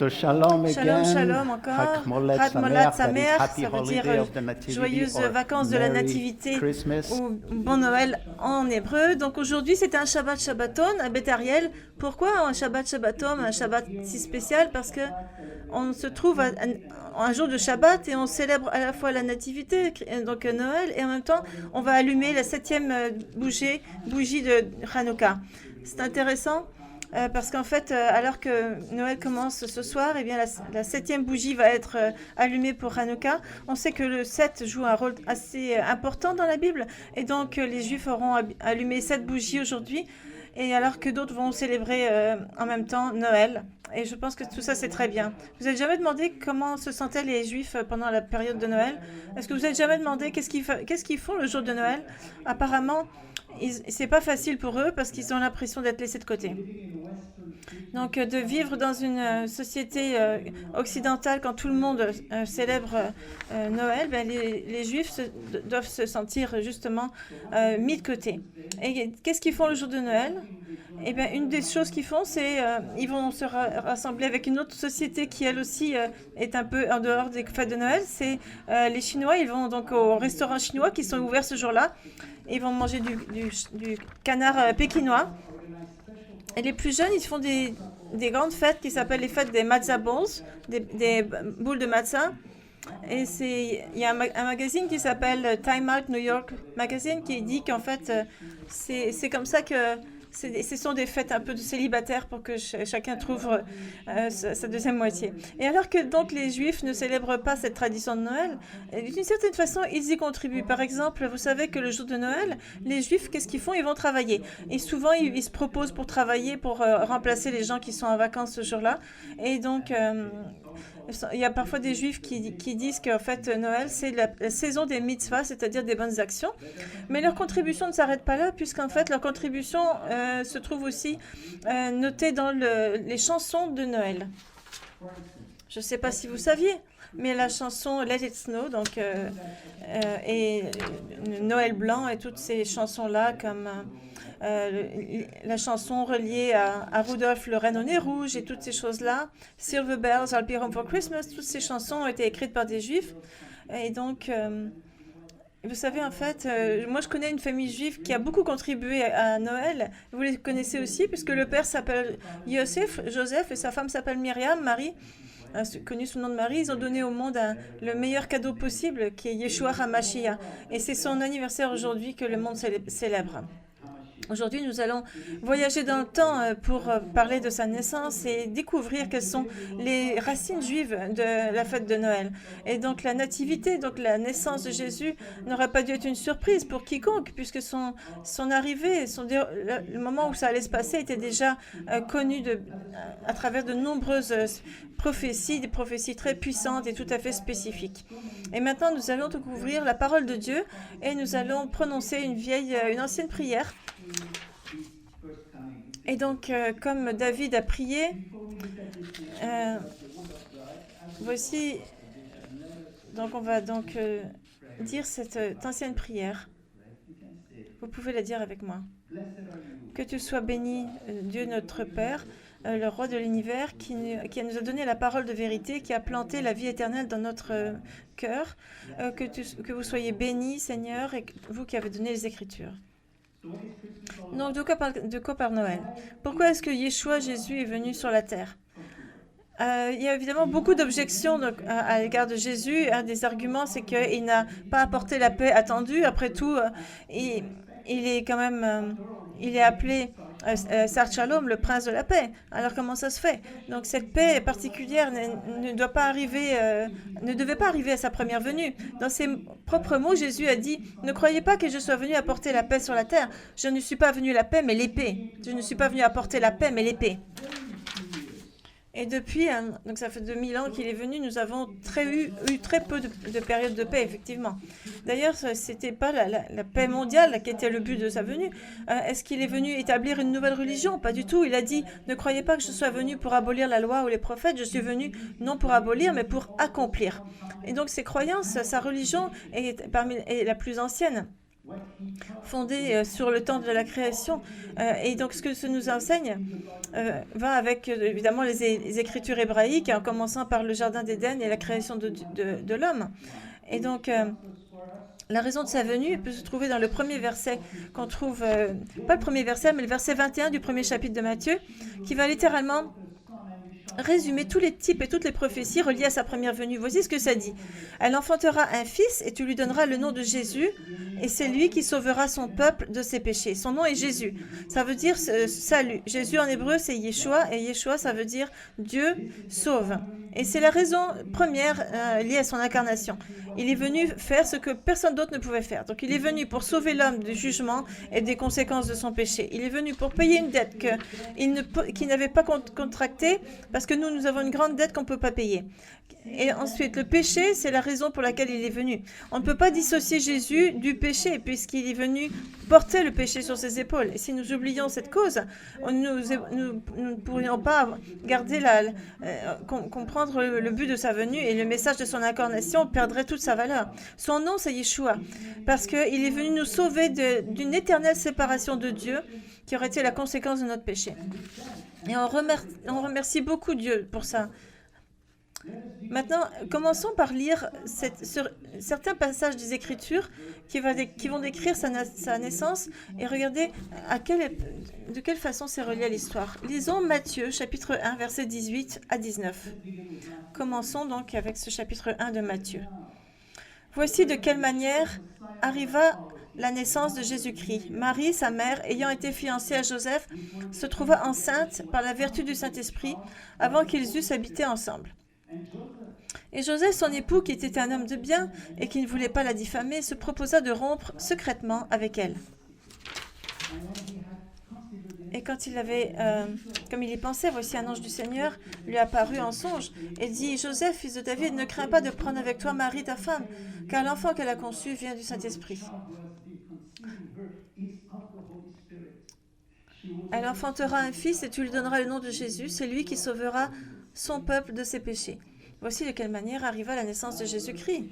So shalom Shalom, again. shalom encore. Chag Molet Chag Molet Sameach, that is Sameach, happy ça veut dire holiday of the Nativity joyeuses or vacances de la Merry Nativité Christmas. ou Bon Noël en hébreu. Donc aujourd'hui c'est un Shabbat Shabbaton à Beth Ariel. Pourquoi un Shabbat Shabbaton, un Shabbat si spécial? Parce que on se trouve un jour de Shabbat et on célèbre à la fois la Nativité, donc Noël, et en même temps on va allumer la 7e bougie de Hanouka. C'est intéressant. Parce qu'en fait, alors que Noël commence ce soir, eh bien la 7e bougie va être allumée pour Hanouka. On sait que le 7 joue un rôle assez important dans la Bible, et donc les Juifs auront allumé 7 bougies aujourd'hui, et alors que d'autres vont célébrer en même temps Noël. Et je pense que tout ça, c'est très bien. Vous n'avez jamais demandé comment se sentaient les Juifs pendant la période de Noël? Est-ce que vous n'avez jamais demandé qu'est-ce qu'ils font le jour de Noël? Apparemment, c'est pas facile pour eux parce qu'ils ont l'impression d'être laissés de côté. Donc, de vivre dans une société occidentale quand tout le monde célèbre Noël, ben, les Juifs doivent se sentir justement mis de côté. Et qu'est-ce qu'ils font le jour de Noël? Eh bien, une des choses qu'ils font, c'est ils vont se rassembler avec une autre société qui, elle aussi, est un peu en dehors des fêtes de Noël. C'est les Chinois. Ils vont donc au restaurant chinois qui sont ouverts ce jour-là. Ils vont manger du canard pékinois. Et les plus jeunes, ils font des grandes fêtes qui s'appellent les fêtes des matzah balls, des boules de matzah. Et il y a un magazine qui s'appelle Time Out New York Magazine qui dit qu'en fait, c'est comme ça que ce sont des fêtes un peu de célibataires pour que chacun trouve sa deuxième moitié. Et alors que donc les Juifs ne célèbrent pas cette tradition de Noël, d'une certaine façon, ils y contribuent. Par exemple, vous savez que le jour de Noël, les Juifs, qu'est-ce qu'ils font? Ils vont travailler. Et souvent, ils se proposent pour travailler, pour remplacer les gens qui sont en vacances ce jour-là. Et donc, il y a parfois des Juifs qui disent qu'en fait, Noël, c'est la saison des mitzvahs, c'est-à-dire des bonnes actions. Mais leur contribution ne s'arrête pas là, puisqu'en fait, leur contribution se trouve aussi notée dans les chansons de Noël. Je ne sais pas si vous saviez, mais la chanson Let It Snow, donc, et Noël blanc et toutes ces chansons-là, comme la chanson reliée à Rudolph le Renne au nez rouge et toutes ces choses-là, Silver Bells, I'll Be Home for Christmas, toutes ces chansons ont été écrites par des Juifs. Et donc, vous savez, en fait, moi je connais une famille juive qui a beaucoup contribué à Noël. Vous les connaissez aussi, puisque le père s'appelle Joseph, et sa femme s'appelle Myriam, Marie, connue sous le nom de Marie. Ils ont donné au monde le meilleur cadeau possible, qui est Yeshua HaMashiach. Et c'est son anniversaire aujourd'hui que le monde célèbre. Aujourd'hui, nous allons voyager dans le temps pour parler de sa naissance et découvrir quelles sont les racines juives de la fête de Noël. Et donc la nativité, donc la naissance de Jésus, n'aurait pas dû être une surprise pour quiconque, puisque son arrivée, le moment où ça allait se passer était déjà connu à travers de nombreuses prophéties, des prophéties très puissantes et tout à fait spécifiques. Et maintenant, nous allons découvrir la parole de Dieu et nous allons prononcer une ancienne prière. Et donc, comme David a prié, voici, donc on va donc dire cette ancienne prière. Vous pouvez la dire avec moi. Que tu sois béni, Dieu notre Père, le roi de l'univers, qui nous a donné la parole de vérité, qui a planté la vie éternelle dans notre cœur. Que vous soyez bénis, Seigneur, et vous qui avez donné les Écritures. Donc, de quoi parle Noël? Pourquoi est-ce que Yeshua, Jésus, est venu sur la terre? Il y a évidemment beaucoup d'objections à l'égard de Jésus. Un des arguments, c'est qu'il n'a pas apporté la paix attendue. Après tout, il est quand même, il est appelé Sar Shalom, le prince de la paix. Alors comment ça se fait? Donc cette paix particulière ne devait pas arriver à sa première venue. Dans ses propres mots, Jésus a dit: ne croyez pas que je sois venu apporter la paix sur la terre. Je ne suis pas venu la paix, mais l'épée. Je ne suis pas venu apporter la paix, mais l'épée. Et depuis, donc ça fait 2000 ans qu'il est venu, nous avons eu très peu de périodes de paix, effectivement. D'ailleurs, ce n'était pas la paix mondiale qui était le but de sa venue. Est-ce qu'il est venu établir une nouvelle religion? Pas du tout. Il a dit: ne croyez pas que je sois venu pour abolir la loi ou les prophètes. Je suis venu non pour abolir, mais pour accomplir. Et donc, ses croyances, sa religion est la plus ancienne. fondée sur le temps de la création. Et donc, ce que ça nous enseigne va avec, évidemment, les écritures hébraïques, en commençant par le Jardin d'Éden et la création de l'homme. Et donc, la raison de sa venue peut se trouver dans le premier verset qu'on trouve, pas le premier verset, mais le verset 21 du premier chapitre de Matthieu, qui va littéralement résumer tous les types et toutes les prophéties reliées à sa première venue. Voici ce que ça dit. Elle enfantera un fils et tu lui donneras le nom de Jésus et c'est lui qui sauvera son peuple de ses péchés. Son nom est Jésus. Ça veut dire salut. Jésus en hébreu c'est Yeshua et Yeshua ça veut dire Dieu sauve. Et c'est la raison première liée à son incarnation. Il est venu faire ce que personne d'autre ne pouvait faire. Donc il est venu pour sauver l'homme du jugement et des conséquences de son péché. Il est venu pour payer une dette qu'il n'avait pas contractée parce que nous avons une grande dette qu'on ne peut pas payer. Et ensuite, le péché, c'est la raison pour laquelle il est venu. On ne peut pas dissocier Jésus du péché, puisqu'il est venu porter le péché sur ses épaules. Et si nous oublions cette cause, nous ne pourrions pas garder comprendre le but de sa venue et le message de son incarnation perdrait toute sa valeur. Son nom, c'est Yeshua, parce qu'il est venu nous sauver d'une éternelle séparation de Dieu, qui aurait été la conséquence de notre péché. Et on remercie beaucoup Dieu pour ça. Maintenant, commençons par lire certains passages des Écritures qui vont décrire sa naissance et regardez de quelle façon c'est relié à l'histoire. Lisons Matthieu, chapitre 1, versets 18 à 19. Commençons donc avec ce chapitre 1 de Matthieu. Voici de quelle manière arriva la naissance de Jésus-Christ. Marie, sa mère, ayant été fiancée à Joseph, se trouva enceinte par la vertu du Saint-Esprit avant qu'ils eussent habité ensemble. Et Joseph, son époux, qui était un homme de bien et qui ne voulait pas la diffamer, se proposa de rompre secrètement avec elle. Et quand il avait, comme il y pensait, voici un ange du Seigneur lui apparut en songe et dit, Joseph, fils de David, ne crains pas de prendre avec toi Marie, ta femme, car l'enfant qu'elle a conçu vient du Saint-Esprit. Elle enfantera un fils et tu lui donneras le nom de Jésus, c'est lui qui sauvera son peuple de ses péchés. Voici de quelle manière arriva la naissance de Jésus-Christ.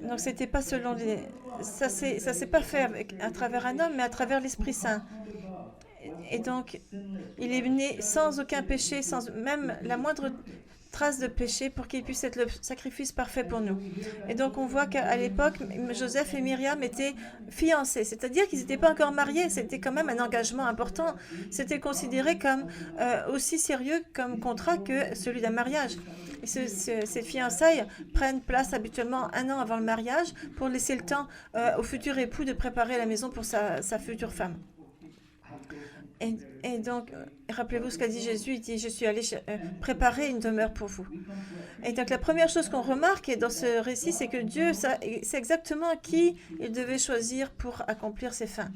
Donc c'était pas selon ça s'est pas fait à travers un homme, mais à travers l'Esprit Saint. Et donc il est né sans aucun péché, sans même la moindre trace de péché pour qu'il puisse être le sacrifice parfait pour nous. Et donc on voit qu'à l'époque, Joseph et Myriam étaient fiancés, c'est-à-dire qu'ils n'étaient pas encore mariés, c'était quand même un engagement important, c'était considéré comme aussi sérieux comme contrat que celui d'un mariage. Et ces fiançailles prennent place habituellement 1 an avant le mariage pour laisser le temps au futur époux de préparer la maison pour sa future femme. Et donc, rappelez-vous ce qu'a dit Jésus, il dit, je suis allé préparer une demeure pour vous. Et donc, la première chose qu'on remarque dans ce récit, c'est que Dieu sait exactement qui il devait choisir pour accomplir ses fins.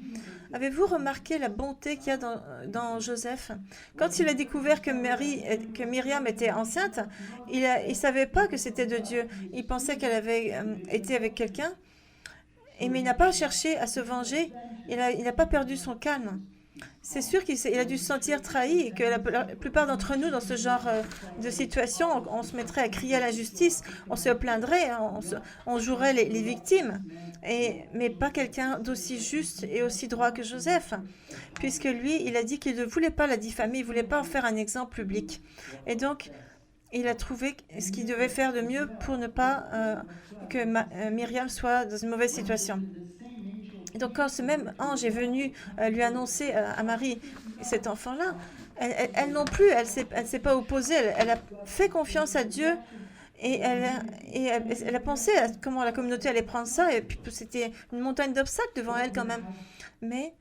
Avez-vous remarqué la bonté qu'il y a dans Joseph? Quand il a découvert que Myriam était enceinte, il ne savait pas que c'était de Dieu. Il pensait qu'elle avait été avec quelqu'un, mais il n'a pas cherché à se venger. Il n'a pas perdu son calme. C'est sûr qu'il a dû se sentir trahi et que la plupart d'entre nous, dans ce genre de situation, on se mettrait à crier à la justice, on se plaindrait, on jouerait les victimes, mais pas quelqu'un d'aussi juste et aussi droit que Joseph, puisque lui, il a dit qu'il ne voulait pas la diffamer, il ne voulait pas en faire un exemple public. Et donc, il a trouvé ce qu'il devait faire de mieux pour ne pas que Myriam soit dans une mauvaise situation. Et donc, quand ce même ange est venu lui annoncer à Marie cet enfant-là, elle non plus, elle s'est pas opposée, elle a fait confiance à Dieu et elle a pensé à comment la communauté allait prendre ça, et puis c'était une montagne d'obstacles devant elle quand même. Mais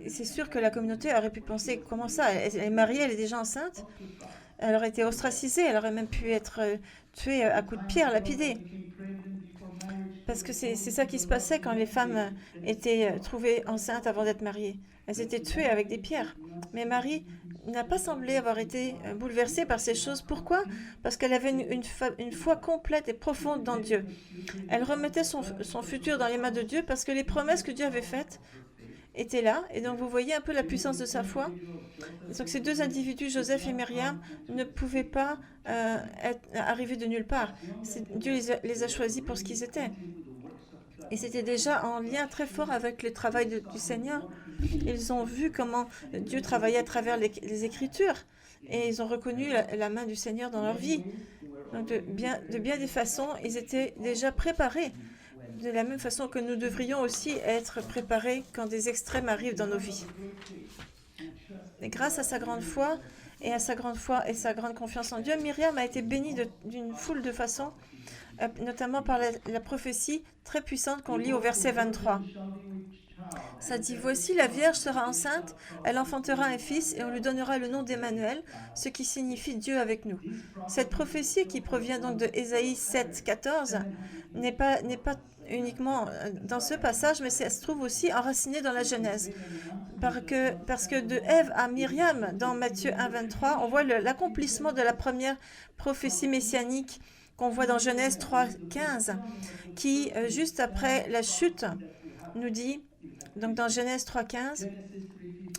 c'est sûr que la communauté aurait pu penser, comment ça, elle est mariée, elle est déjà enceinte, elle aurait été ostracisée, elle aurait même pu être tuée à coups de pierre, lapidée. Parce que c'est ça qui se passait quand les femmes étaient trouvées enceintes avant d'être mariées. Elles étaient tuées avec des pierres. Mais Marie n'a pas semblé avoir été bouleversée par ces choses. Pourquoi? Parce qu'elle avait une foi complète et profonde dans Dieu. Elle remettait son futur dans les mains de Dieu parce que les promesses que Dieu avait faites était là. Et donc vous voyez un peu la puissance de sa foi. Donc ces deux individus, Joseph et Myriam, ne pouvaient pas arriver de nulle part. Dieu les a choisis pour ce qu'ils étaient. Et c'était déjà en lien très fort avec le travail du Seigneur. Ils ont vu comment Dieu travaillait à travers les Écritures. Et ils ont reconnu la main du Seigneur dans leur vie. Donc de bien des façons, ils étaient déjà préparés. De la même façon que nous devrions aussi être préparés quand des extrêmes arrivent dans nos vies. Et grâce à sa grande foi et sa grande confiance en Dieu, Myriam a été bénie d'une foule de façons, notamment par la prophétie très puissante qu'on lit au verset 23. Ça dit, voici la Vierge sera enceinte, elle enfantera un fils et on lui donnera le nom d'Emmanuel, ce qui signifie Dieu avec nous. Cette prophétie qui provient donc de Ésaïe 7, 14 n'est pas uniquement dans ce passage, mais ça se trouve aussi enraciné dans la Genèse. Parce que de Ève à Myriam, dans Matthieu 1, 23, on voit l'accomplissement de la première prophétie messianique qu'on voit dans Genèse 3, 15, qui, juste après la chute, nous dit, donc dans Genèse 3, 15,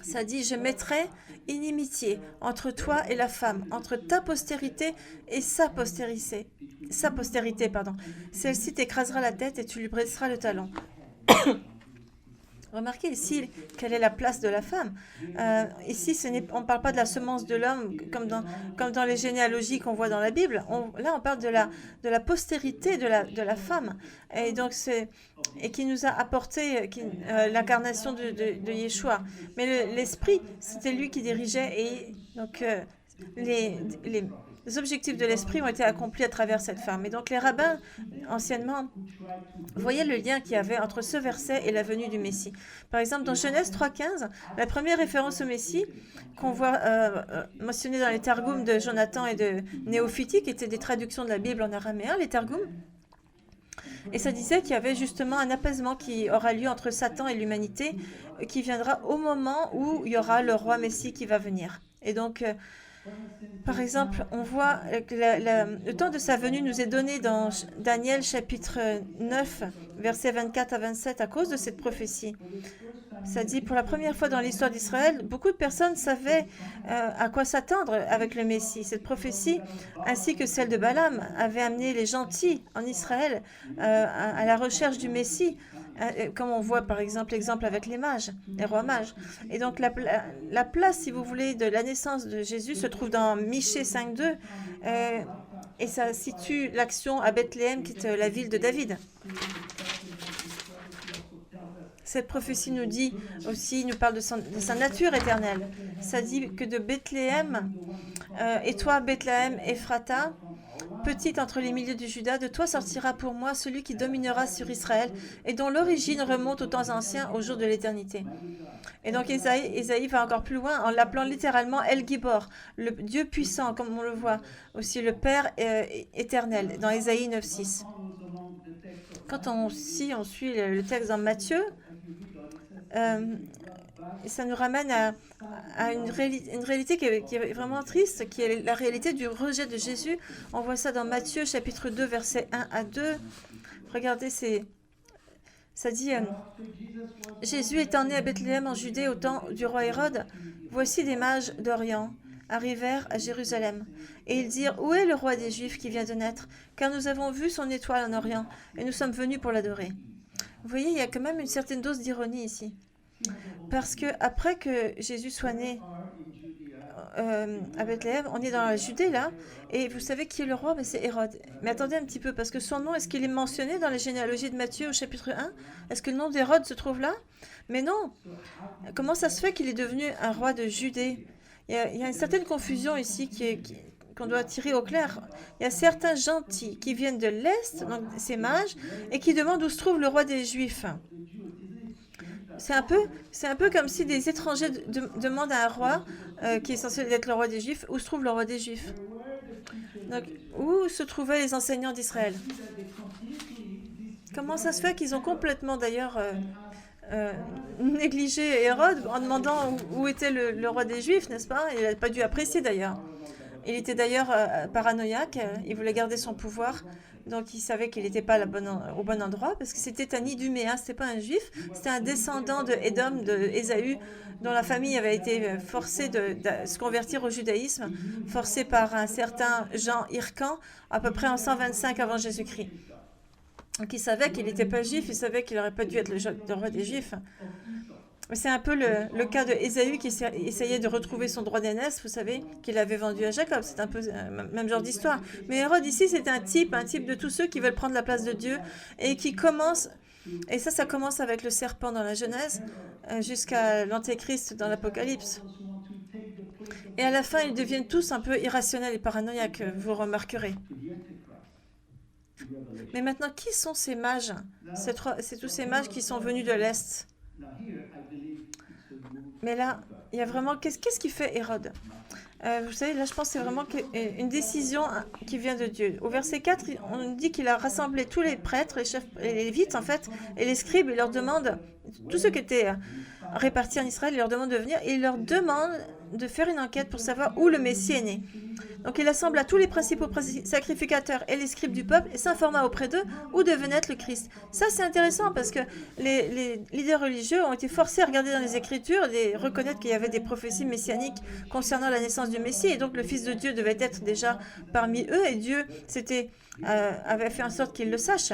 ça dit « Je mettrai inimitié entre toi et la femme, entre ta postérité et sa postérité. Celle-ci t'écrasera la tête et tu lui briseras le talon. » Remarquez ici quelle est la place de la femme. Ici, on ne parle pas de la semence de l'homme comme dans les généalogies qu'on voit dans la Bible. Là, on parle de la postérité de la femme. Et donc, qui nous a apporté l'incarnation de Yeshua. Mais l'esprit, c'était lui qui dirigeait. Et donc, les objectifs de l'esprit ont été accomplis à travers cette femme. Et donc les rabbins, anciennement, voyaient le lien qu'il y avait entre ce verset et la venue du Messie. Par exemple, dans Genèse 3.15, la première référence au Messie qu'on voit mentionnée dans les Targums de Jonathan et de Néophytie, qui étaient des traductions de la Bible en araméen, les Targums, et ça disait qu'il y avait justement un apaisement qui aura lieu entre Satan et l'humanité, qui viendra au moment où il y aura le roi Messie qui va venir. Et donc, par exemple, on voit que le temps de sa venue nous est donné dans Daniel chapitre 9, versets 24 à 27 à cause de cette prophétie. Ça dit, pour la première fois dans l'histoire d'Israël, beaucoup de personnes savaient à quoi s'attendre avec le Messie. Cette prophétie, ainsi que celle de Balaam, avait amené les gentils en Israël à la recherche du Messie, comme on voit par exemple l'exemple avec les mages, les rois mages. Et donc la place, si vous voulez, de la naissance de Jésus se trouve dans Michée 5.2 et ça situe l'action à Bethléem, qui est la ville de David. Cette prophétie nous dit aussi, nous parle de sa nature éternelle. Ça dit que de Bethléem, et toi Bethléem Ephrata, petite entre les milieux du Juda, de toi sortira pour moi celui qui dominera sur Israël et dont l'origine remonte aux temps anciens, au jour de l'éternité. Et donc Ésaïe va encore plus loin en l'appelant littéralement El Gibor, le Dieu puissant, comme on le voit, aussi le Père éternel, dans Ésaïe 9.6. Quand on suit le texte dans Matthieu, ça nous ramène à une réalité qui est vraiment triste, qui est la réalité du rejet de Jésus. On voit ça dans Matthieu chapitre 2, versets 1 à 2. Regardez, ça dit Jésus étant né à Bethléem en Judée au temps du roi Hérode, voici des mages d'Orient arrivèrent à Jérusalem. Et ils dirent, où est le roi des Juifs qui vient de naître? Car nous avons vu son étoile en Orient, et nous sommes venus pour l'adorer. Vous voyez, il y a quand même une certaine dose d'ironie ici. Parce que après que Jésus soit né à Bethléem, on est dans la Judée là, et vous savez qui est le roi? Mais c'est Hérode. Mais attendez un petit peu, parce que son nom, est-ce qu'il est mentionné dans les généalogies de Matthieu au chapitre 1? Est-ce que le nom d'Hérode se trouve là? Mais non. Comment ça se fait qu'il est devenu un roi de Judée? Il y a une certaine confusion ici qu'on doit tirer au clair. Il y a certains gentils qui viennent de l'Est, donc ces mages, et qui demandent où se trouve le roi des Juifs. C'est un peu comme si des étrangers demandent à un roi, qui est censé être le roi des Juifs, où se trouve le roi des Juifs. Donc, où se trouvaient les enseignants d'Israël? Comment ça se fait qu'ils ont complètement d'ailleurs négligé Hérode en demandant où était le roi des Juifs, n'est-ce pas? Il n'a pas dû apprécier d'ailleurs. Il était d'ailleurs paranoïaque, il voulait garder son pouvoir, donc il savait qu'il n'était pas au bon endroit, parce que c'était un Iduméen, c'était pas un juif, c'était un descendant de Édom, de Ésaü, dont la famille avait été forcée de se convertir au judaïsme, forcée par un certain Jean Hircan, à peu près en 125 avant Jésus-Christ. Donc il savait qu'il n'était pas juif, il savait qu'il n'aurait pas dû être le roi des juifs. C'est un peu le cas de Ésaü qui essayait de retrouver son droit d'aînesse, vous savez, qu'il avait vendu à Jacob. C'est un peu le même genre d'histoire. Mais Hérode ici, c'est un type de tous ceux qui veulent prendre la place de Dieu et qui commencent, et ça commence avec le serpent dans la Genèse jusqu'à l'Antéchrist dans l'Apocalypse. Et à la fin, ils deviennent tous un peu irrationnels et paranoïaques, vous remarquerez. Mais maintenant, qui sont ces mages? C'est tous ces mages qui sont venus de l'Est. Mais là, il y a vraiment... Qu'est-ce qui fait Hérode? Vous savez, là, je pense que c'est vraiment une décision qui vient de Dieu. Au verset 4, on dit qu'il a rassemblé tous les prêtres, les chefs, les lévites, en fait, et les scribes, et leur demande, tous ceux qui étaient répartis en Israël, il leur demande de venir, et il leur demande de faire une enquête pour savoir où le Messie est né. Donc il assembla tous les principaux sacrificateurs et les scribes du peuple et s'informa auprès d'eux où devait naître le Christ. Ça c'est intéressant parce que les leaders religieux ont été forcés à regarder dans les Écritures et reconnaître qu'il y avait des prophéties messianiques concernant la naissance du Messie et donc le Fils de Dieu devait être déjà parmi eux et Dieu avait fait en sorte qu'ils le sachent.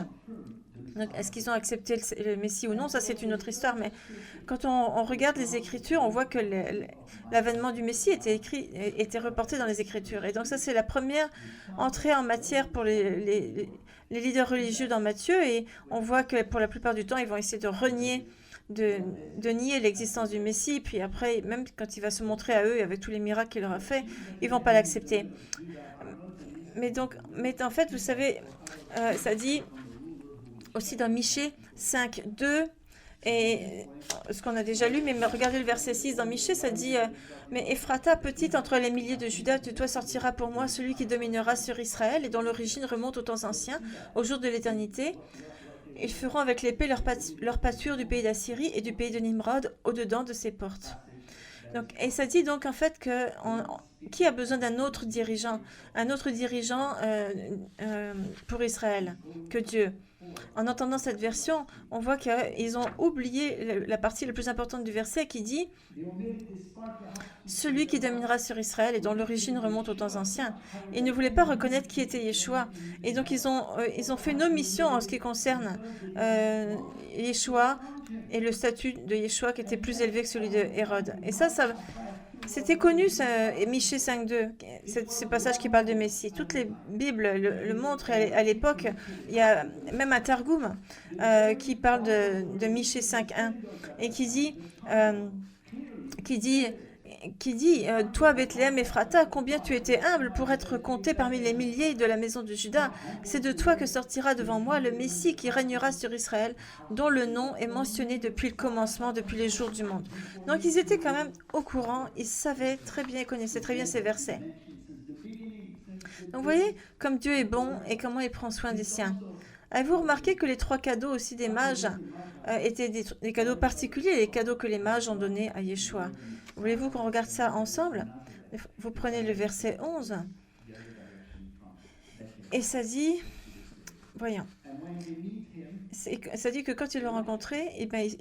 Est-ce qu'ils ont accepté le Messie ou non? Ça, c'est une autre histoire. Mais quand on regarde les Écritures, on voit que l'avènement du Messie était reporté dans les Écritures. Et donc ça, c'est la première entrée en matière pour les leaders religieux dans Matthieu. Et on voit que pour la plupart du temps, ils vont essayer de renier, de nier l'existence du Messie. Puis après, même quand il va se montrer à eux, avec tous les miracles qu'il leur a fait, ils vont pas l'accepter. Mais en fait, vous savez, ça dit... aussi dans Michée 5, 2, et ce qu'on a déjà lu, mais regardez le verset 6 dans Michée, ça dit mais Ephrata, petite entre les milliers de Juda, de toi sortira pour moi celui qui dominera sur Israël, et dont l'origine remonte aux temps anciens, au jour de l'éternité. Ils feront avec l'épée leur pâture du pays d'Assyrie et du pays de Nimrod, au-dedans de ses portes. Et ça dit donc en fait que qui a besoin d'un autre dirigeant pour Israël que Dieu. En entendant cette version, on voit qu'ils ont oublié la partie la plus importante du verset qui dit « Celui qui dominera sur Israël et dont l'origine remonte aux temps anciens ». Ils ne voulaient pas reconnaître qui était Yeshua. Et donc, ils ont fait une omission en ce qui concerne Yeshua et le statut de Yeshua qui était plus élevé que celui de Hérode. Et ça c'était connu, Michée 5.2, ce passage qui parle de Messie. Toutes les Bibles le montrent. À l'époque, il y a même un Targum qui parle de Michée 5.1 et qui dit toi, Bethléem Ephrata, combien tu étais humble pour être compté parmi les milliers de la maison de Juda. C'est de toi que sortira devant moi le Messie qui régnera sur Israël, dont le nom est mentionné depuis le commencement, depuis les jours du monde. Donc ils étaient quand même au courant, ils savaient très bien, ils connaissaient très bien ces versets. Donc vous voyez comme Dieu est bon et comment il prend soin des siens. Avez-vous remarqué que les 3 cadeaux aussi des mages étaient des cadeaux particuliers, les cadeaux que les mages ont donnés à Yeshua? Voulez-vous qu'on regarde ça ensemble? Vous prenez le verset 11. Et ça dit, voyons, ça dit que quand ils l'ont rencontré,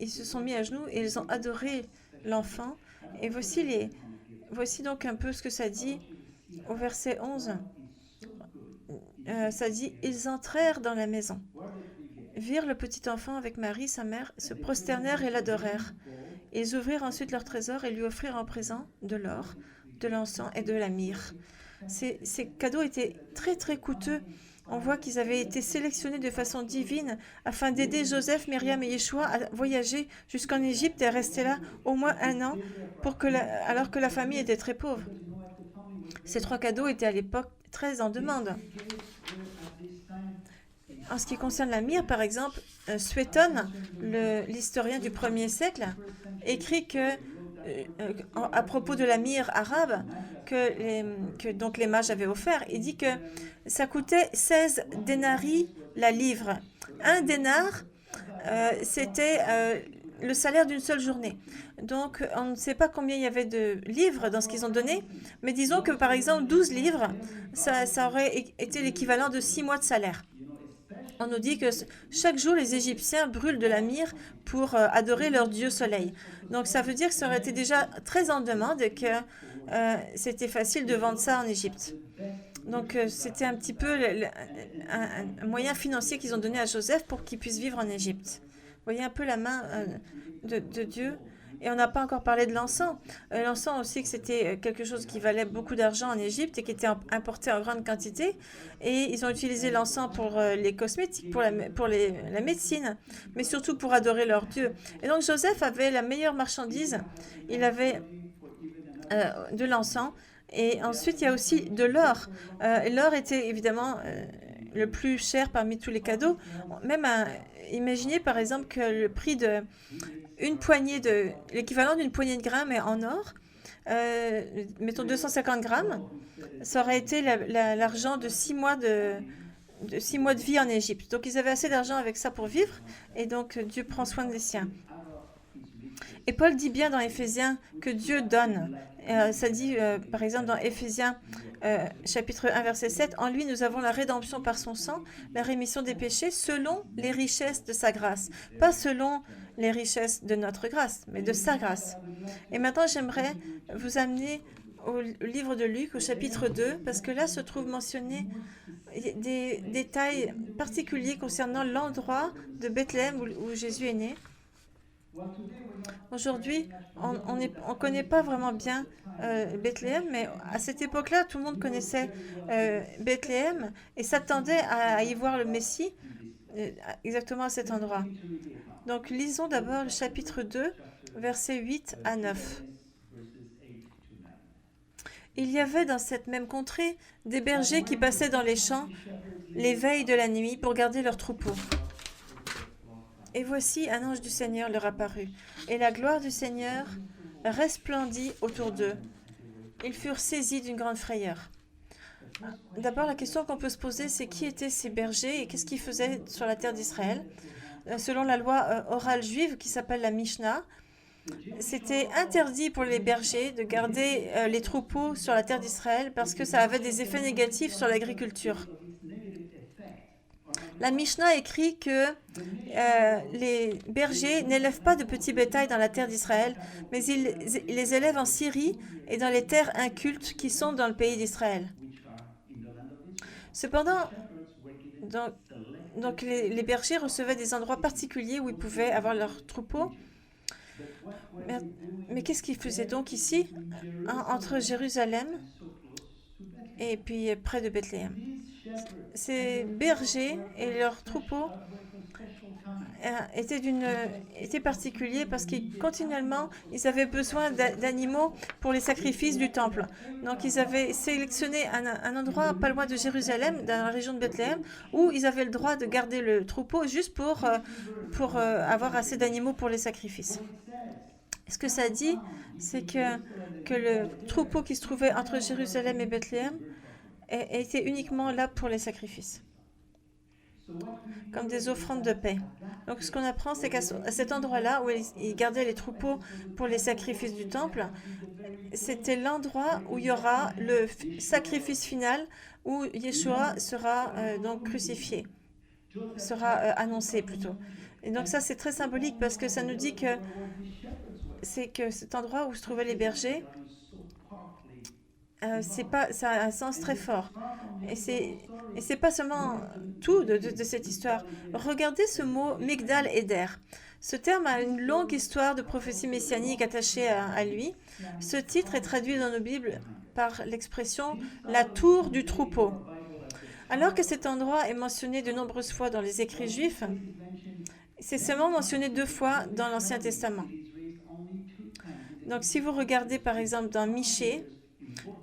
ils se sont mis à genoux et ils ont adoré l'enfant. Et voici donc un peu ce que ça dit au verset 11. Ça dit, ils entrèrent dans la maison, virent le petit enfant avec Marie, sa mère, se prosternèrent et l'adorèrent. Ils ouvrirent ensuite leur trésor et lui offrirent en présent de l'or, de l'encens et de la myrrhe. Ces cadeaux étaient très très coûteux. On voit qu'ils avaient été sélectionnés de façon divine afin d'aider Joseph, Myriam et Yeshua à voyager jusqu'en Égypte et à rester là au moins 1 an alors que la famille était très pauvre. Ces 3 cadeaux étaient à l'époque très en demande. En ce qui concerne la myrrhe, par exemple, Suétone, l'historien du 1er siècle, écrit à propos de la myrrhe arabe que donc les mages avaient offert, il dit que ça coûtait 16 dénarii la livre. Un dénar, c'était le salaire d'une seule journée. Donc, on ne sait pas combien il y avait de livres dans ce qu'ils ont donné, mais disons que par exemple 12 livres, ça aurait été l'équivalent de 6 mois de salaire. On nous dit que chaque jour, les Égyptiens brûlent de la myrrhe pour adorer leur dieu soleil. Donc, ça veut dire que ça aurait été déjà très en demande et que c'était facile de vendre ça en Égypte. Donc, c'était un petit peu un moyen financier qu'ils ont donné à Joseph pour qu'il puisse vivre en Égypte. Vous voyez un peu la main de Dieu. Et on n'a pas encore parlé de l'encens. L'encens aussi, que c'était quelque chose qui valait beaucoup d'argent en Égypte et qui était importé en grande quantité. Et ils ont utilisé l'encens pour les cosmétiques, pour la médecine, mais surtout pour adorer leur Dieu. Et donc Joseph avait la meilleure marchandise. Il avait de l'encens. Et ensuite, il y a aussi de l'or. L'or était évidemment le plus cher parmi tous les cadeaux. Même imaginez par exemple que le prix de l'équivalent d'une poignée de grains, mais en or, mettons 250 grammes, ça aurait été l'argent de 6 mois de 6 mois de vie en Égypte. Donc ils avaient assez d'argent avec ça pour vivre, et donc Dieu prend soin des siens. Et Paul dit bien dans Éphésiens que Dieu donne. Ça dit, par exemple, dans Éphésiens chapitre 1, verset 7, « En lui, nous avons la rédemption par son sang, la rémission des péchés, selon les richesses de sa grâce. » Pas selon les richesses de notre grâce, mais de sa grâce. Et maintenant, j'aimerais vous amener au livre de Luc, au chapitre 2, parce que là se trouvent mentionnés des détails particuliers concernant l'endroit de Bethléem où Jésus est né. Aujourd'hui, on ne connaît pas vraiment bien Bethléem, mais à cette époque-là, tout le monde connaissait Bethléem et s'attendait à y voir le Messie exactement à cet endroit. Donc, lisons d'abord le chapitre 2, versets 8 à 9. Il y avait dans cette même contrée des bergers qui passaient dans les champs les veilles de la nuit pour garder leurs troupeaux. Et voici un ange du Seigneur leur apparut, et la gloire du Seigneur resplendit autour d'eux. Ils furent saisis d'une grande frayeur. D'abord, la question qu'on peut se poser, c'est qui étaient ces bergers et qu'est-ce qu'ils faisaient sur la terre d'Israël? Selon la loi orale juive qui s'appelle la Mishnah, c'était interdit pour les bergers de garder les troupeaux sur la terre d'Israël parce que ça avait des effets négatifs sur l'agriculture. La Mishnah écrit que les bergers n'élèvent pas de petits bétails dans la terre d'Israël, mais ils les élèvent en Syrie et dans les terres incultes qui sont dans le pays d'Israël. Cependant, donc les bergers recevaient des endroits particuliers où ils pouvaient avoir leurs troupeaux. Mais qu'est-ce qu'ils faisaient donc ici, entre Jérusalem et puis près de Bethléem? Ces bergers et leurs troupeaux étaient particuliers parce qu'ils continuellement ils avaient besoin d'animaux pour les sacrifices du temple. Donc ils avaient sélectionné un endroit pas loin de Jérusalem, dans la région de Bethléem, où ils avaient le droit de garder le troupeau juste pour avoir assez d'animaux pour les sacrifices. Ce que ça dit, c'est que le troupeau qui se trouvait entre Jérusalem et Bethléem était uniquement là pour les sacrifices, comme des offrandes de paix. Donc ce qu'on apprend, c'est qu'à cet endroit-là, où ils gardaient les troupeaux pour les sacrifices du temple, c'était l'endroit où il y aura le sacrifice final, où Yeshua sera donc crucifié, sera annoncé plutôt. Et donc ça, c'est très symbolique parce que ça nous dit que c'est que cet endroit où se trouvaient les bergers, ça a un sens très fort. Et c'est pas seulement tout de cette histoire. Regardez ce mot Migdal Eder. Ce terme a une longue histoire de prophétie messianique attachée à lui. Ce titre est traduit dans nos Bibles par l'expression « la tour du troupeau ». Alors que cet endroit est mentionné de nombreuses fois dans les écrits juifs, c'est seulement mentionné 2 fois dans l'Ancien Testament. Donc si vous regardez par exemple dans Michée,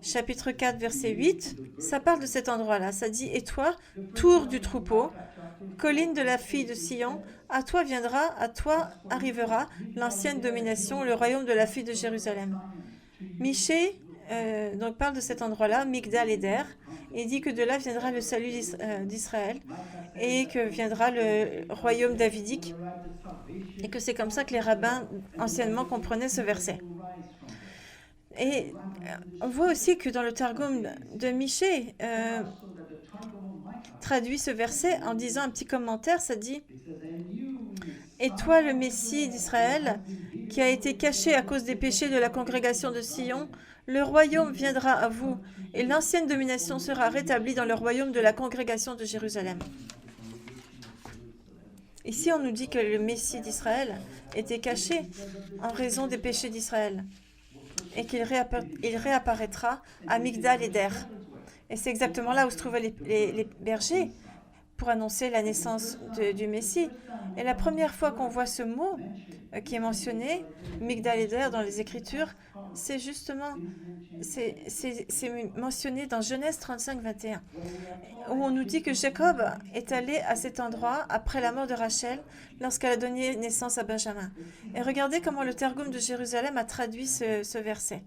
chapitre 4, verset 8, ça parle de cet endroit-là. Ça dit « Et toi, tour du troupeau, colline de la fille de Sion, à toi viendra, à toi arrivera l'ancienne domination, le royaume de la fille de Jérusalem. » Michée donc parle de cet endroit-là, Migdal Eder, Il dit que de là viendra le salut d'Israël et que viendra le royaume davidique et que c'est comme ça que les rabbins anciennement comprenaient ce verset. Et on voit aussi que dans le Targum de Michée, traduit ce verset en disant un petit commentaire, ça dit « Et toi, le Messie d'Israël, qui a été caché à cause des péchés de la congrégation de Sion, le royaume viendra à vous, et l'ancienne domination sera rétablie dans le royaume de la congrégation de Jérusalem. » Ici, on nous dit que le Messie d'Israël était caché en raison des péchés d'Israël et qu'il réapparaîtra à Migdal Eder. Et c'est exactement là où se trouvaient les bergers pour annoncer la naissance du Messie. Et la première fois qu'on voit ce mot qui est mentionné, Migdal Eder, dans les Écritures, c'est justement c'est mentionné dans Genèse 35, 21, où on nous dit que Jacob est allé à cet endroit après la mort de Rachel, lorsqu'elle a donné naissance à Benjamin. Et regardez comment le Targum de Jérusalem a traduit ce verset.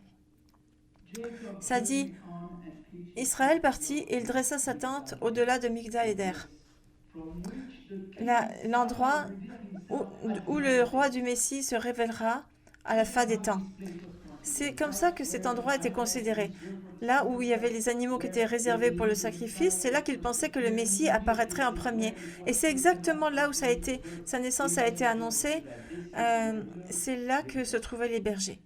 Ça dit « Israël partit et il dressa sa tente au-delà de Migdal Eder. » L'endroit où le roi du Messie se révélera à la fin des temps. C'est comme ça que cet endroit était considéré. Là où il y avait les animaux qui étaient réservés pour le sacrifice, c'est là qu'ils pensaient que le Messie apparaîtrait en premier. Et c'est exactement là où sa naissance a été annoncée. C'est là que se trouvaient les bergers.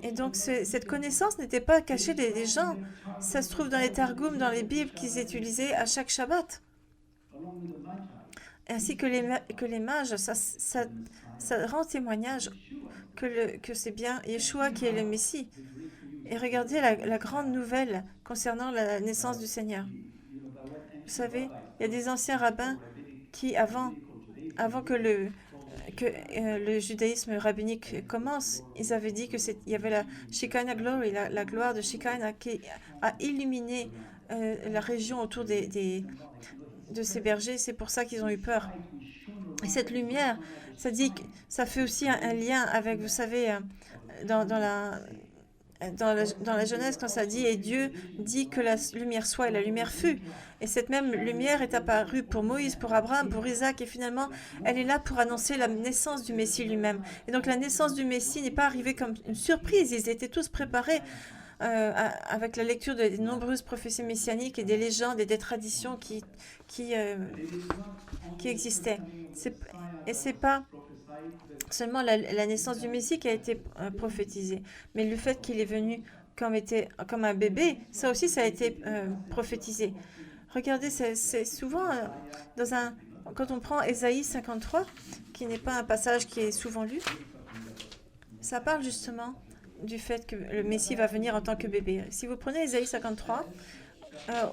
Et donc cette connaissance n'était pas cachée des gens. Ça se trouve dans les Targums, dans les Bibles qu'ils utilisaient à chaque Shabbat. Ainsi que les mages, ça rend témoignage que c'est bien Yeshua qui est le Messie. Et regardez la grande nouvelle concernant la naissance du Seigneur. Vous savez, il y a des anciens rabbins qui, avant que le judaïsme rabbinique commence, ils avaient dit qu'il y avait la Shekinah Glory, la gloire de Shekinah qui a illuminé la région autour de ces bergers. C'est pour ça qu'ils ont eu peur. Et cette lumière, ça fait aussi un lien avec, vous savez, dans la Genèse, quand ça dit « Et Dieu dit que la lumière soit, et la lumière fut ». Et cette même lumière est apparue pour Moïse, pour Abraham, pour Isaac, et finalement, elle est là pour annoncer la naissance du Messie lui-même. Et donc la naissance du Messie n'est pas arrivée comme une surprise, ils étaient tous préparés avec la lecture de nombreuses prophéties messianiques et des légendes et des traditions qui existaient. Et c'est pas seulement la naissance du Messie qui a été prophétisée, mais le fait qu'il est venu comme un bébé, ça aussi, ça a été prophétisé. Regardez, c'est souvent quand on prend Ésaïe 53, qui n'est pas un passage qui est souvent lu, ça parle justement du fait que le Messie va venir en tant que bébé. Si vous prenez Ésaïe 53,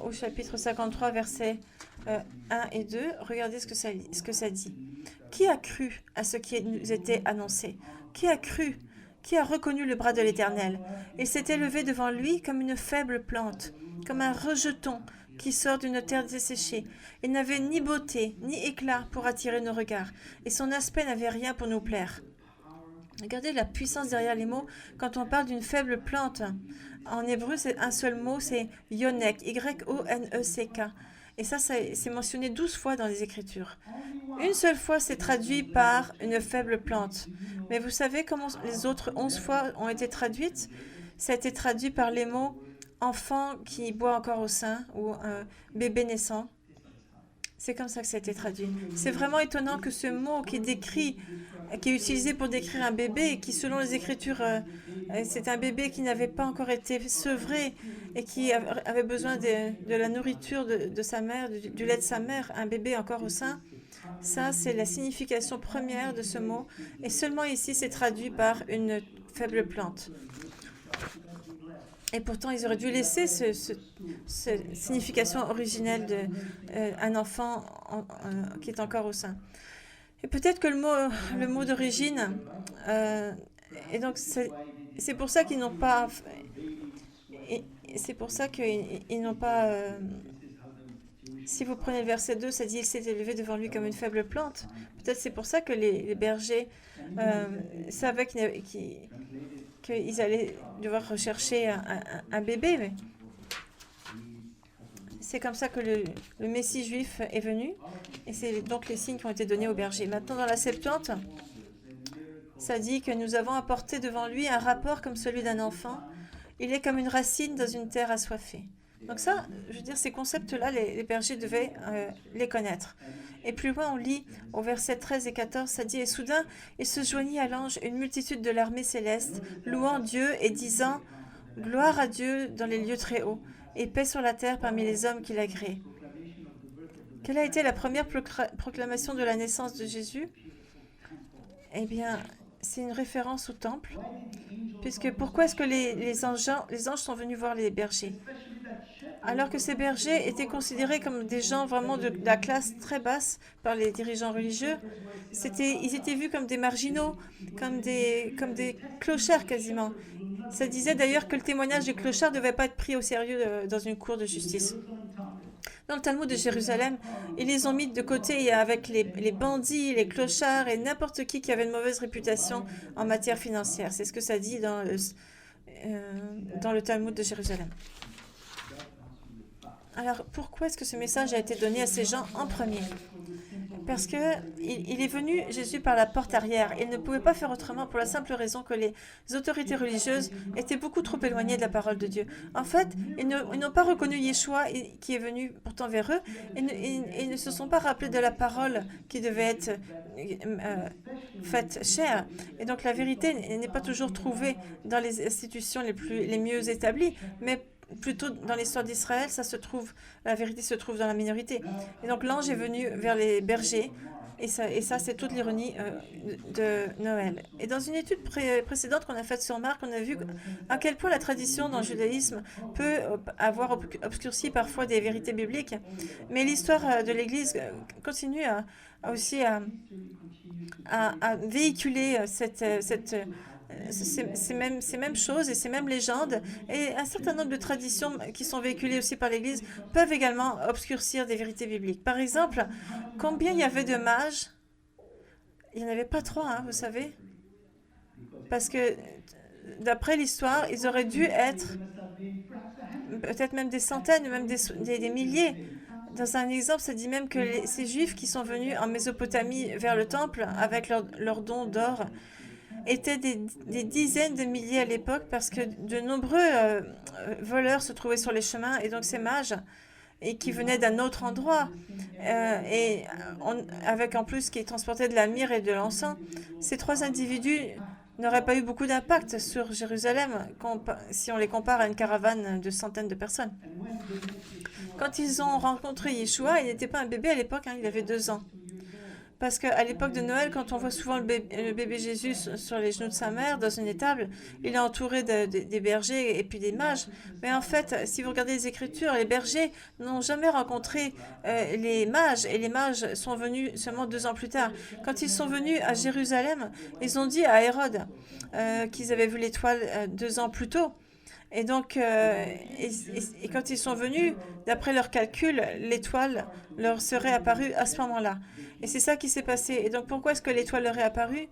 au chapitre 53, versets 1 et 2, regardez ce que ça dit. Qui a cru à ce qui nous était annoncé? Qui a cru? Qui a reconnu le bras de l'Éternel? Il s'est élevé devant lui comme une faible plante, comme un rejeton qui sort d'une terre desséchée. Il n'avait ni beauté, ni éclat pour attirer nos regards, et son aspect n'avait rien pour nous plaire. Regardez la puissance derrière les mots quand on parle d'une faible plante. En hébreu, c'est un seul mot, c'est Yonek, Y-O-N-E-C-K. Et ça, c'est mentionné 12 fois dans les Écritures. Une seule fois, c'est traduit par une faible plante. Mais vous savez comment les autres 11 fois ont été traduites? Ça a été traduit par les mots enfant qui boit encore au sein ou bébé naissant. C'est comme ça que ça a été traduit. C'est vraiment étonnant que ce mot qui est utilisé pour décrire un bébé, qui selon les Écritures, c'est un bébé qui n'avait pas encore été sevré et qui avait besoin de la nourriture de sa mère, du lait de sa mère, un bébé encore au sein. Ça, c'est la signification première de ce mot. Et seulement ici, c'est traduit par une faible plante. Et pourtant, ils auraient dû laisser cette signification originelle d'un enfant qui est encore au sein. Et peut-être que le mot d'origine, et donc c'est pour ça qu'ils n'ont pas, c'est pour ça qu'ils n'ont pas. Si vous prenez le verset 2, ça dit « Il s'est élevé devant lui comme une faible plante ». Peut-être c'est pour ça que les bergers savaient qu'ils allaient devoir rechercher un bébé. c'est comme ça que le Messie juif est venu. Et c'est donc les signes qui ont été donnés aux bergers. Maintenant, dans la Septante, ça dit que nous avons apporté devant lui un rapport comme celui d'un enfant. Il est comme une racine dans une terre assoiffée. Donc ça, je veux dire, ces concepts-là, les bergers devaient les connaître. Et plus loin, on lit au verset 13 et 14, ça dit « Et soudain, il se joignit à l'ange une multitude de l'armée céleste, louant Dieu et disant « Gloire à Dieu dans les lieux très hauts, et paix sur la terre parmi les hommes qu'il a créés. » Quelle a été la première proclamation de la naissance de Jésus? Eh bien, c'est une référence au temple, puisque pourquoi est-ce que les anges sont venus voir les bergers? Alors que ces bergers étaient considérés comme des gens vraiment de la classe très basse par les dirigeants religieux, ils étaient vus comme des marginaux, comme des clochards quasiment. Ça disait d'ailleurs que le témoignage des clochards ne devait pas être pris au sérieux dans une cour de justice. Dans le Talmud de Jérusalem, ils les ont mis de côté avec les bandits, les clochards et n'importe qui avait une mauvaise réputation en matière financière. C'est ce que ça dit dans le Talmud de Jérusalem. Alors, pourquoi est-ce que ce message a été donné à ces gens en premier? Parce que il est venu, Jésus, par la porte arrière. Il ne pouvait pas faire autrement pour la simple raison que les autorités religieuses étaient beaucoup trop éloignées de la parole de Dieu. En fait, ils n'ont pas reconnu Yeshua qui est venu pourtant vers eux et ne se sont pas rappelés de la parole qui devait être faite chère. Et donc, la vérité n'est pas toujours trouvée dans les institutions les mieux établies, mais plutôt dans l'histoire d'Israël, la vérité se trouve dans la minorité. Et donc l'ange est venu vers les bergers, et ça c'est toute l'ironie de Noël. Et dans une étude précédente qu'on a faite sur Marc, on a vu à quel point la tradition dans le judaïsme peut avoir obscurci parfois des vérités bibliques, mais l'histoire de l'Église continue aussi à véhiculer ces mêmes choses et ces mêmes légendes et un certain nombre de traditions qui sont véhiculées aussi par l'Église peuvent également obscurcir des vérités bibliques. Par exemple, combien il y avait de mages? Il n'y en avait pas 3, hein, vous savez? Parce que d'après l'histoire, ils auraient dû être peut-être même des centaines, même des milliers. Dans un exemple, ça dit même que ces Juifs qui sont venus en Mésopotamie vers le temple avec leurs dons d'or étaient des dizaines de milliers à l'époque parce que de nombreux voleurs se trouvaient sur les chemins et donc ces mages et qui venaient d'un autre endroit avec en plus qui transportaient de la myrrhe et de l'encens, ces 3 individus n'auraient pas eu beaucoup d'impact sur Jérusalem si on les compare à une caravane de centaines de personnes. Quand ils ont rencontré Yeshua, il n'était pas un bébé à l'époque, hein, il avait 2 ans. Parce qu'à l'époque de Noël, quand on voit souvent le bébé Jésus sur les genoux de sa mère, dans une étable, il est entouré des bergers et puis des mages. Mais en fait, si vous regardez les Écritures, les bergers n'ont jamais rencontré les mages. Et les mages sont venus seulement 2 ans plus tard. Quand ils sont venus à Jérusalem, ils ont dit à Hérode qu'ils avaient vu l'étoile 2 ans plus tôt. Et donc, et quand ils sont venus, d'après leurs calculs, l'étoile leur serait apparue à ce moment-là. Et c'est ça qui s'est passé. Et donc, pourquoi est-ce que l'étoile leur est apparue?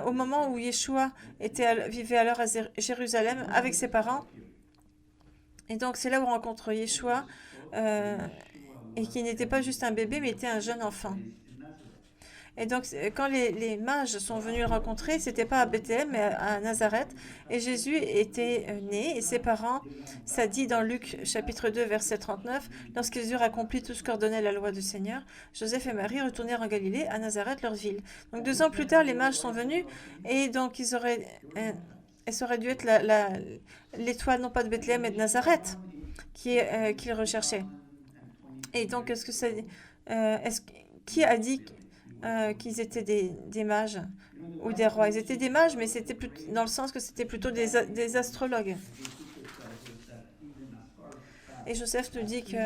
Au moment où Yeshua vivait alors à Jérusalem avec ses parents. Et donc, c'est là où on rencontre Yeshua, et qui n'était pas juste un bébé, mais était un jeune enfant. Et donc, quand les mages sont venus le rencontrer, c'était pas à Bethléem, mais à Nazareth. Et Jésus était né, et ses parents, ça dit dans Luc chapitre 2, verset 39, lorsqu'ils eurent accompli tout ce qu'ordonnait la loi du Seigneur, Joseph et Marie retournèrent en Galilée, à Nazareth, leur ville. Donc 2 ans plus tard, les mages sont venus, et donc ça aurait dû être l'étoile, non pas de Bethléem, mais de Nazareth, qu'ils recherchaient. Et donc, qui a dit qu'ils étaient des mages ou des rois? Ils étaient des mages, mais c'était dans le sens que c'était plutôt des astrologues. Et Joseph nous dit que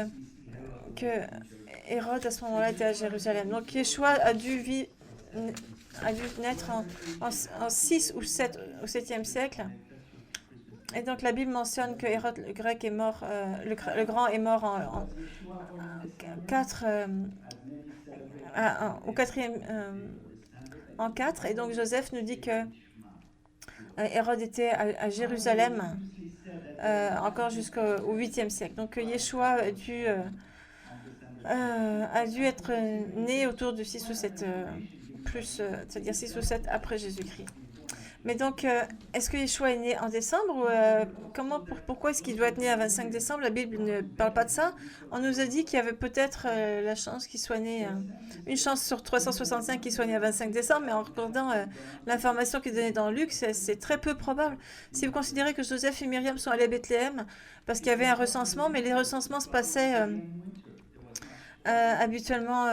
Hérode, à ce moment-là, était à Jérusalem. Donc, Yeshua a dû naître en 6 ou 7 au 7e siècle. Et donc, la Bible mentionne que Hérode le Grec est mort, le Grand est mort en 4... au 4e en 4, et donc Joseph nous dit que Hérode était à Jérusalem encore jusqu'au 8e siècle. Donc Yeshua a dû être né autour de 6 ou 7 c'est-à-dire 6 ou 7 après Jésus-Christ. Mais donc, est-ce que Yeshua est né en décembre ou pourquoi est-ce qu'il doit être né à 25 décembre? La Bible ne parle pas de ça. On nous a dit qu'il y avait peut-être la chance qu'il soit né, une chance sur 365 qu'il soit né à 25 décembre, mais en regardant l'information qui est donnée dans Luc, c'est très peu probable. Si vous considérez que Joseph et Myriam sont allés à Bethléem, parce qu'il y avait un recensement, mais les recensements se passaient habituellement,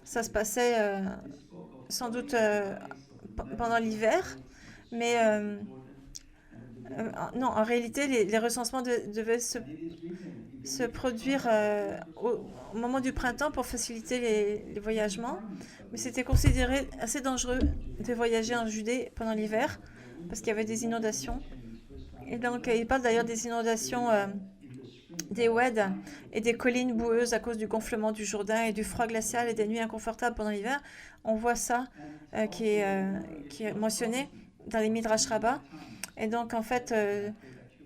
ça se passait sans doute pendant l'hiver, mais non, en réalité, les recensements devaient se produire au moment du printemps pour faciliter les voyagements, mais c'était considéré assez dangereux de voyager en Judée pendant l'hiver parce qu'il y avait des inondations. Et donc, il parle d'ailleurs des inondations des oueds et des collines boueuses à cause du gonflement du Jourdain et du froid glacial et des nuits inconfortables pendant l'hiver. On voit ça qui est mentionné dans les Midrash Rabbah. Et donc, en fait,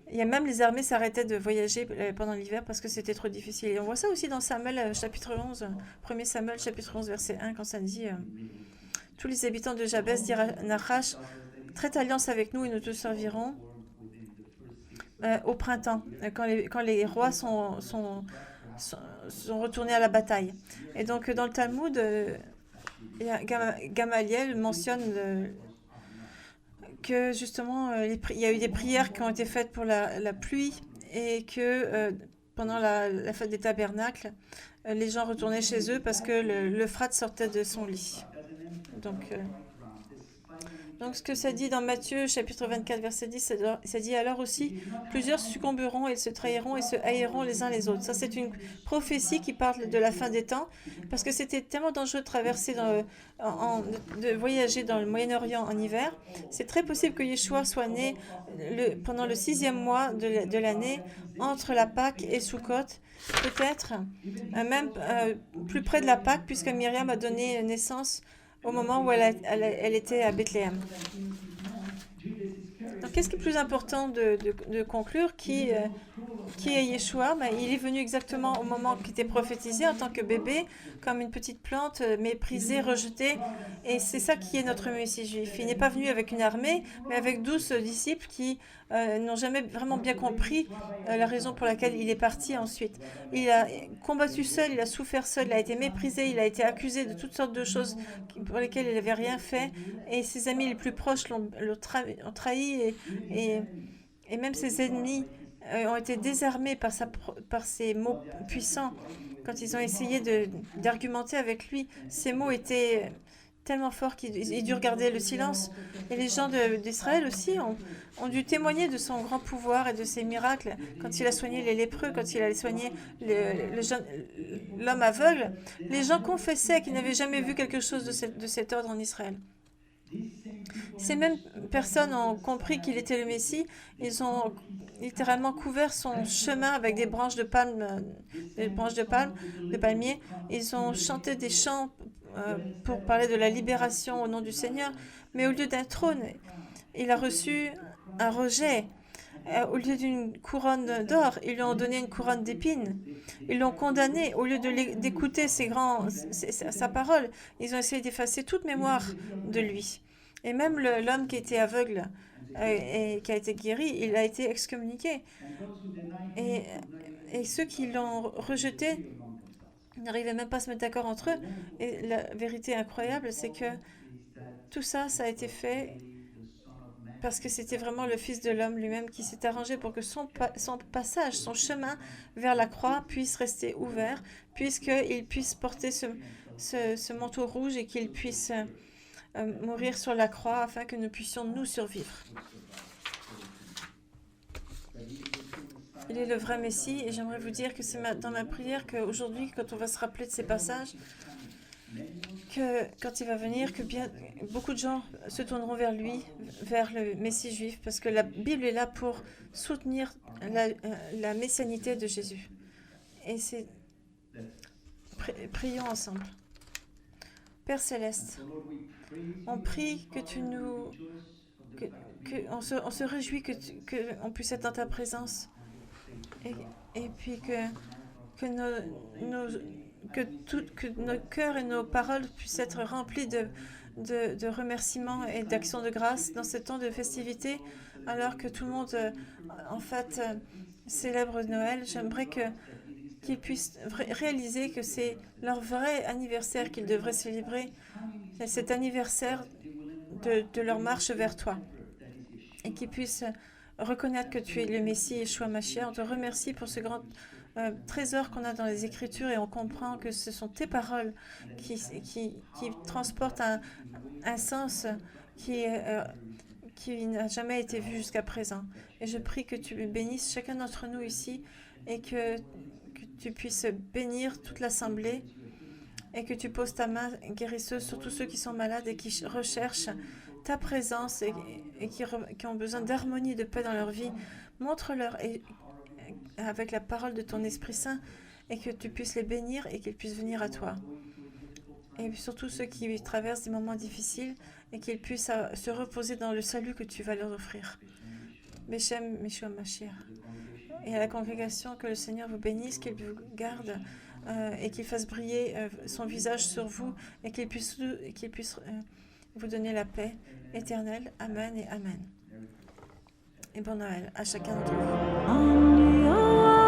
il y a même les armées s'arrêtaient de voyager pendant l'hiver parce que c'était trop difficile. Et on voit ça aussi dans Samuel chapitre 11, 1er Samuel chapitre 11 verset 1, quand ça dit tous les habitants de Jabès dirent à Nachash, traite alliance avec nous et nous te servirons au printemps, quand les rois sont retournés à la bataille. Et donc, dans le Talmud, Gamaliel mentionne que justement, il y a eu des prières qui ont été faites pour la pluie et que pendant la fête des tabernacles, les gens retournaient chez eux parce que l'Euphrate sortait de son lit. Donc, ce que ça dit dans Matthieu, chapitre 24, verset 10, ça dit alors aussi, plusieurs succomberont, ils se trahiront et se haïront les uns les autres. Ça, c'est une prophétie qui parle de la fin des temps, parce que c'était tellement dangereux de traverser, de voyager dans le Moyen-Orient en hiver. C'est très possible que Yeshua soit né pendant le 6e mois de l'année, entre la Pâque et Sukkot, peut-être même plus près de la Pâque, puisque Myriam a donné naissance au moment où elle était à Bethléem. Donc, qu'est-ce qui est plus important de conclure? Qui est Yeshua? Il est venu exactement au moment qui était prophétisé en tant que bébé, comme une petite plante méprisée, rejetée. Et c'est ça qui est notre Messie juif. Il n'est pas venu avec une armée, mais avec 12 disciples qui n'ont jamais vraiment bien compris la raison pour laquelle il est parti ensuite. Il a combattu seul, il a souffert seul, il a été méprisé, il a été accusé de toutes sortes de choses pour lesquelles il n'avait rien fait. Et ses amis les plus proches l'ont trahi et même ses ennemis ont été désarmés par ses mots puissants. Quand ils ont essayé d'argumenter avec lui, ces mots étaient tellement forts qu'il dut garder le silence. Et les gens d'Israël aussi ont dû témoigner de son grand pouvoir et de ses miracles. Quand il a soigné les lépreux, quand il a soigné l'homme aveugle, les gens confessaient qu'ils n'avaient jamais vu quelque chose de cet ordre en Israël. Ces mêmes personnes ont compris qu'il était le Messie. Ils ont littéralement couvert son chemin avec des branches de palme, de palmier. Ils ont chanté des chants pour parler de la libération au nom du Seigneur. Mais au lieu d'un trône, il a reçu un rejet. Au lieu d'une couronne d'or, ils lui ont donné une couronne d'épines. Ils l'ont condamné. Au lieu d'écouter sa parole, ils ont essayé d'effacer toute mémoire de lui. Et même l'homme qui était aveugle et qui a été guéri, il a été excommuniqué. Et ceux qui l'ont rejeté n'arrivaient même pas à se mettre d'accord entre eux. Et la vérité incroyable, c'est que tout ça, ça a été fait parce que c'était vraiment le Fils de l'homme lui-même qui s'est arrangé pour que son passage, son chemin vers la croix puisse rester ouvert, puisqu'il puisse porter ce manteau rouge et qu'il puisse mourir sur la croix afin que nous puissions nous survivre. Il est le vrai Messie et j'aimerais vous dire que c'est dans ma prière qu'aujourd'hui, quand on va se rappeler de ces passages, que quand il va venir, beaucoup de gens se tourneront vers lui, vers le Messie juif, parce que la Bible est là pour soutenir la messianité de Jésus. Et prions ensemble. Père Céleste, on prie que tu nous que, on se réjouit que on puisse être dans ta présence et, et puis que que nos cœurs et nos paroles puissent être remplis de remerciements et d'actions de grâce dans ce temps de festivité, alors que tout le monde, en fait, célèbre Noël. J'aimerais qu'ils puissent réaliser que c'est leur vrai anniversaire qu'ils devraient célébrer, cet anniversaire de leur marche vers toi, et qu'ils puissent reconnaître que tu es le Messie Yeshua Mashiach. On te remercie pour ce grand trésor qu'on a dans les Écritures et on comprend que ce sont tes paroles qui transportent un sens qui n'a jamais été vu jusqu'à présent. Et je prie que tu bénisses chacun d'entre nous ici et que tu puisses bénir toute l'assemblée et que tu poses ta main guérisseuse sur tous ceux qui sont malades et qui recherchent ta présence et qui ont besoin d'harmonie et de paix dans leur vie. Montre-leur avec la parole de ton Esprit Saint et que tu puisses les bénir et qu'ils puissent venir à toi. Et surtout ceux qui traversent des moments difficiles et qu'ils puissent se reposer dans le salut que tu vas leur offrir. Beshem Yeshua Mashiach. Et à la congrégation, que le Seigneur vous bénisse, qu'il vous garde et qu'il fasse briller son visage sur vous et qu'il puisse vous donner la paix éternelle. Amen et Amen. Et bon Noël à chacun d'entre vous.